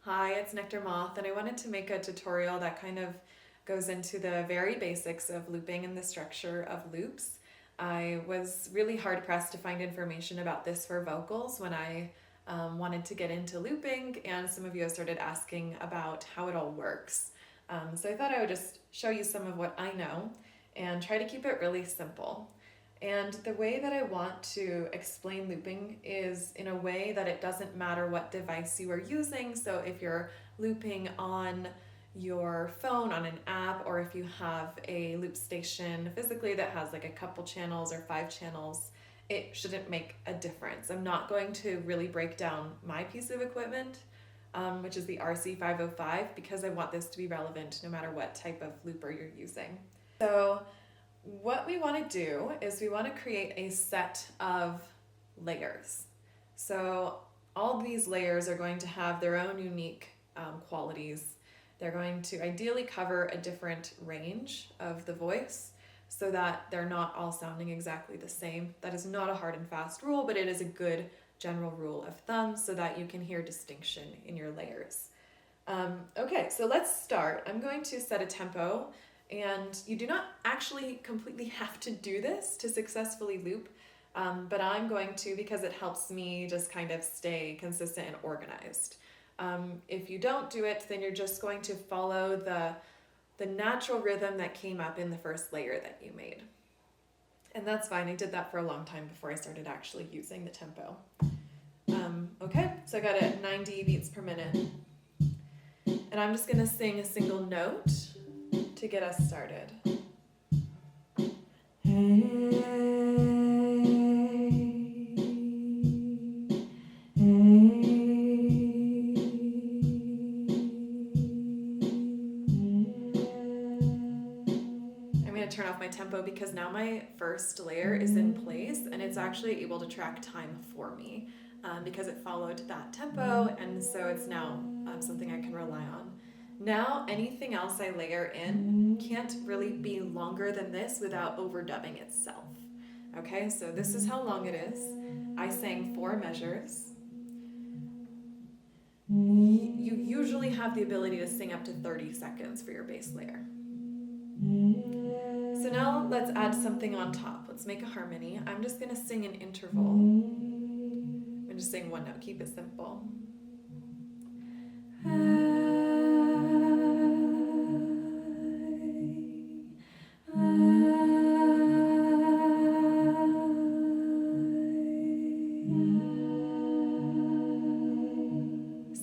Hi, it's Nectar Moth, and I wanted to make a tutorial that kind of goes into the very basics of looping and the structure of loops. I was really hard pressed to find information about this for vocals when I wanted to get into looping, and some of you have started asking about how it all works. So I thought I would just show you some of what I know and try to keep it really simple. And the way that I want to explain looping is in a way that it doesn't matter what device you are using. So if you're looping on your phone, on an app, or if you have a loop station physically that has like a couple channels or 5 channels, it shouldn't make a difference. I'm not going to really break down my piece of equipment, which is the RC-505, because I want this to be relevant no matter what type of looper you're using. So what we want to do is we want to create a set of layers. So all these layers are going to have their own unique qualities. They're going to ideally cover a different range of the voice so that they're not all sounding exactly the same. That is not a hard and fast rule, but it is a good general rule of thumb so that you can hear distinction in your layers. Okay, so let's start. I'm going to set a tempo. And you do not actually completely have to do this to successfully loop, but I'm going to because it helps me just kind of stay consistent and organized. If you don't do it, then you're just going to follow the natural rhythm that came up in the first layer that you made. And that's fine. I did that for a long time before I started actually using the tempo. Okay, so I got it at 90 beats per minute. And I'm just going to sing a single note to get us started. I'm going to turn off my tempo because now my first layer is in place and it's actually able to track time for me because it followed that tempo, and so it's now something I can rely on. Now, anything else I layer in can't really be longer than this without overdubbing itself. Okay, so this is how long it is. I sang 4 measures. You usually have the ability to sing up to 30 seconds for your bass layer. So now let's add something on top. Let's make a harmony. I'm just going to sing an interval. I'm going to sing one note, keep it simple.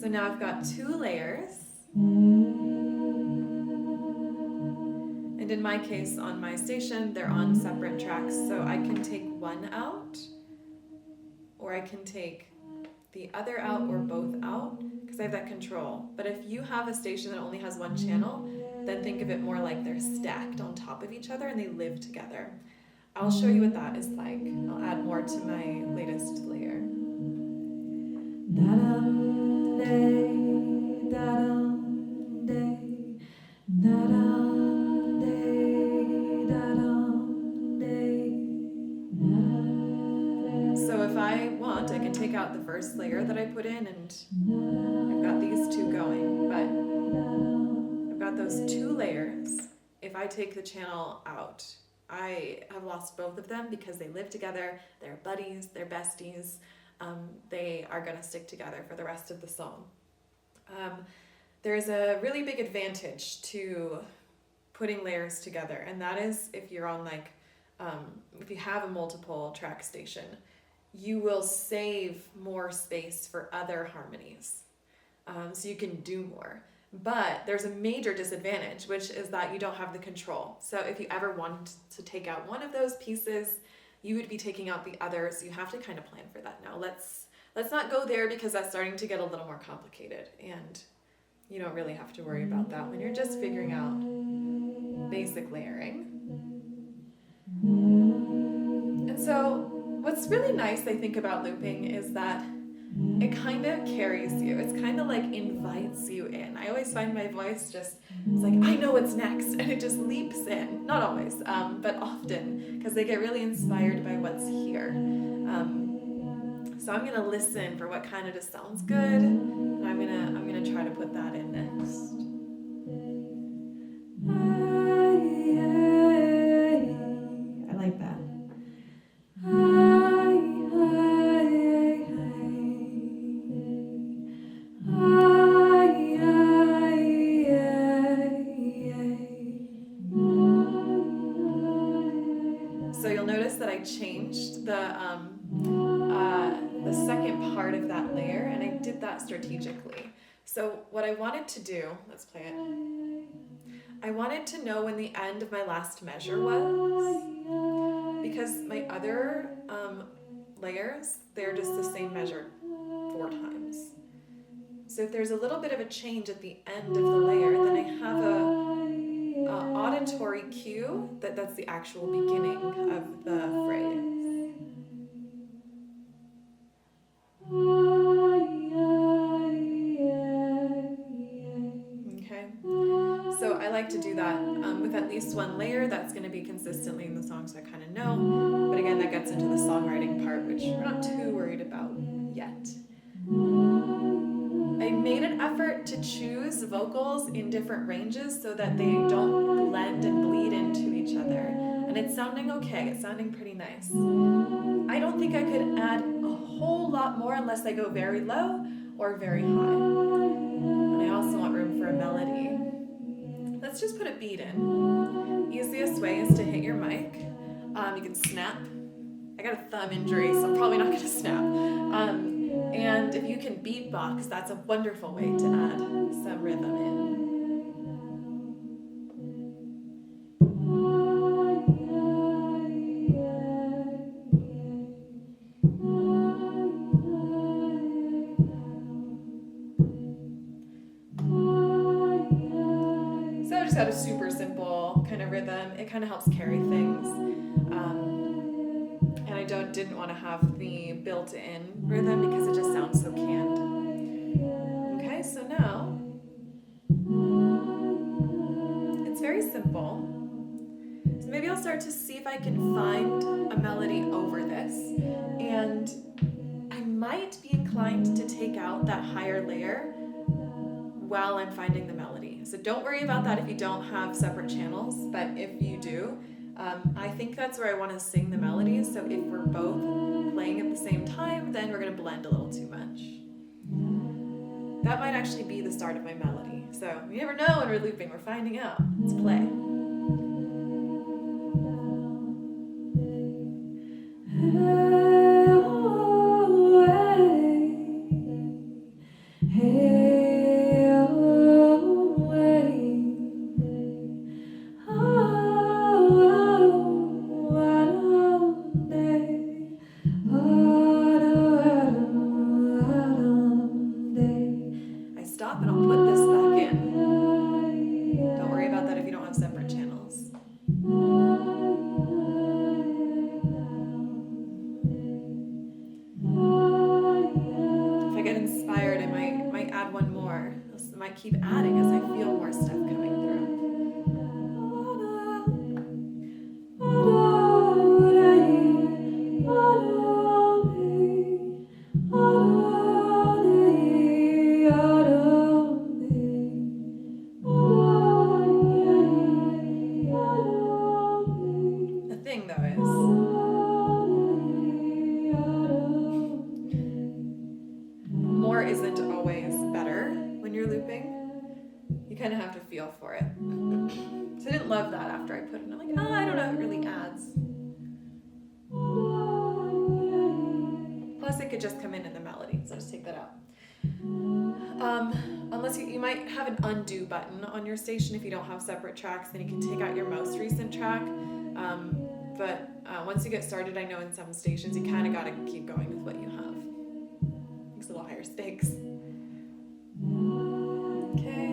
So now I've got 2 layers. And in my case, on my station, they're on separate tracks. So I can take one out, or I can take the other out, or both out, because I have that control. But if you have a station that only has one channel, then think of it more like they're stacked on top of each other and they live together. I'll show you what that is like. I'll add more to my latest layer. So if I want, I can take out the first layer that I put in, and I've got these 2 going, but I've got those 2 layers. If I take the channel out, I have lost both of them because they live together, they're buddies, they're besties, they are going to stick together for the rest of the song. There's a really big advantage to putting layers together, and that is if you're on like, if you have a multiple track station, you will save more space for other harmonies, so you can do more. But there's a major disadvantage, which is that you don't have the control. So if you ever want to take out one of those pieces, you would be taking out the other, so you have to kind of plan for that now. Let's not go there because that's starting to get a little more complicated, and you don't really have to worry about that when you're just figuring out basic layering. And so what's really nice, I think, about looping is that it kind of carries you. It's kind of like invites you in. I always find my voice just, it's like, I know what's next, and it just leaps in. Not always, but often, because they get really inspired by what's here. So I'm gonna listen for what kind of just sounds good, and I'm gonna going to try to put that in next. I like that. So you'll notice that I changed the second part of that layer, and I did that strategically. So what I wanted to do, let's play it. I wanted to know when the end of my last measure was, because my other layers, they're just the same measure 4 times. So if there's a little bit of a change at the end of the layer, then I have a auditory cue that's the actual beginning of the phrase. Okay, so I like to do that with at least one layer that's going to be consistently in the song, so I kind of know. But again, that gets into the songwriting part, which we're not too worried about yet. I made an effort to choose vocals in different ranges so that they don't blend and bleed into each other. And it's sounding okay, it's sounding pretty nice. I don't think I could add a whole lot more unless I go very low or very high. And I also want room for a melody. Let's just put a beat in. Easiest way is to hit your mic. You can snap. I got a thumb injury, so I'm probably not going to snap. And if you can beatbox, that's a wonderful way to add some rhythm in. So I just got a super simple kind of rhythm. It kind of helps carry things. And I didn't want to have the built-in rhythm because it just sounds so canned. Okay, so now it's very simple. So maybe I'll start to see if I can find a melody over this, and I might be inclined to take out that higher layer while I'm finding the melody. So don't worry about that if you don't have separate channels, but if you do, I think that's where I want to sing the melodies. So if we're both playing at the same time, then we're going to blend a little too much. That might actually be the start of my melody. So you never know when we're looping, we're finding out. Let's play. Stop and I'll put this back in. Don't worry about that if you don't have separate channels. If I get inspired, I might add one more. I might keep adding as I feel more stuff coming through. More isn't always better when you're looping. You kind of have to feel for it. So I didn't love that after I put it in. I'm like, I don't know, it really adds. Plus it could just come in the melody, so just take that out. Unless you might have an undo button on your station if you don't have separate tracks, then you can take out your most recent track. But once you get started, I know in some stations you kind of got to keep going with what you have. Makes it a little higher stakes. Okay.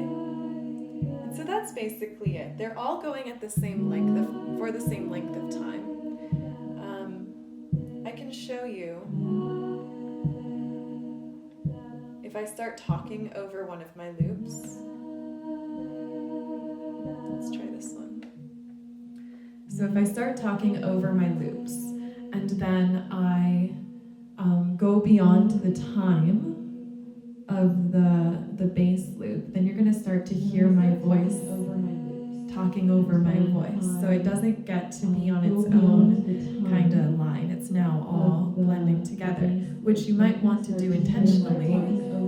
And so that's basically it. They're all going at the same length for the same length of time. I can show you if I start talking over one of my loops. Let's try this one. So if I start talking over my loops and then I go beyond the time of the bass loop, then you're going to start to hear my voice talking over my voice. So it doesn't get to be on its own kind of line. It's now all blending together, which you might want to do intentionally.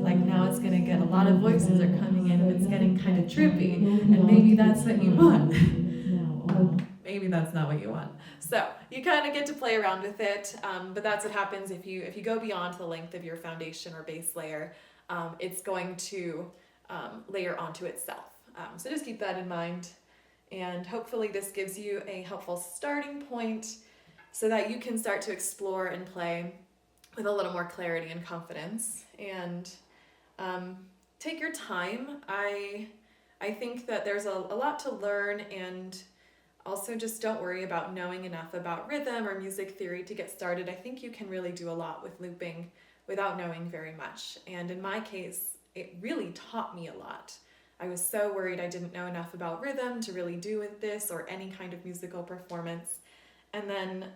Like now it's going to get a lot of voices are coming in and it's getting kind of trippy, and maybe that's what you want. Maybe that's not what you want. So you kind of get to play around with it, but that's what happens if you go beyond the length of your foundation or base layer. It's going to layer onto itself. So just keep that in mind. And hopefully this gives you a helpful starting point so that you can start to explore and play with a little more clarity and confidence. And take your time. I think that there's a lot to learn, and also just don't worry about knowing enough about rhythm or music theory to get started. I think you can really do a lot with looping without knowing very much. And in my case, it really taught me a lot. I was so worried I didn't know enough about rhythm to really do with this or any kind of musical performance. And then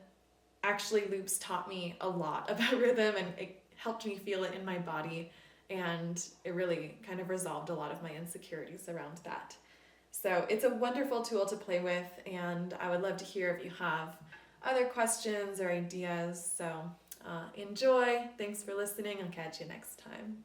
actually loops taught me a lot about rhythm, and it helped me feel it in my body. And it really kind of resolved a lot of my insecurities around that. So it's a wonderful tool to play with, and I would love to hear if you have other questions or ideas. So enjoy. Thanks for listening. I'll catch you next time.